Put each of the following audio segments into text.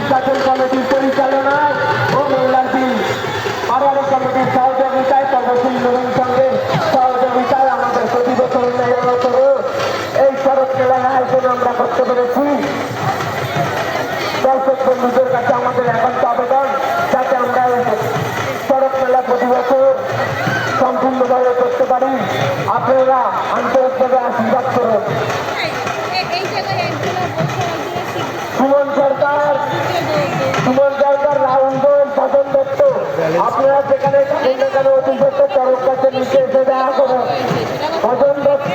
নির্বাচন কমিটির পরিচালনায় ও মোল্লারদি আবারও কমিটির সহযোগিতায় তহসিল নবীন সঙ্গে সহযোগিতায় আমাদের প্রতি বছর উন্নয়ন করে এই শরৎ মেলার আয়োজন আমরা করতে পেরেছি। দর্শক বন্ধুদের কাছে আমাদের একান্ত আবেদন যাতে আমরা শরৎ মেলা প্রতি বছর সম্পূর্ণভাবে করতে পারি। আপনারা আন্তরিকভাবে আশীর্বাদ করুন। সুমন সরকার, রাহুলগঞ্জ, সাধন দত্ত, আপনারা যেখানে থাকেন না কেন অতি সত্য চরক গাছের নিচে এসে দেখা করুন। সাধন দত্ত,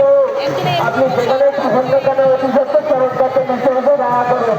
আপনি যেখানে থাকেন না কেন অতি সত্য চরক গাছের নিচে এসে দেখা করুন।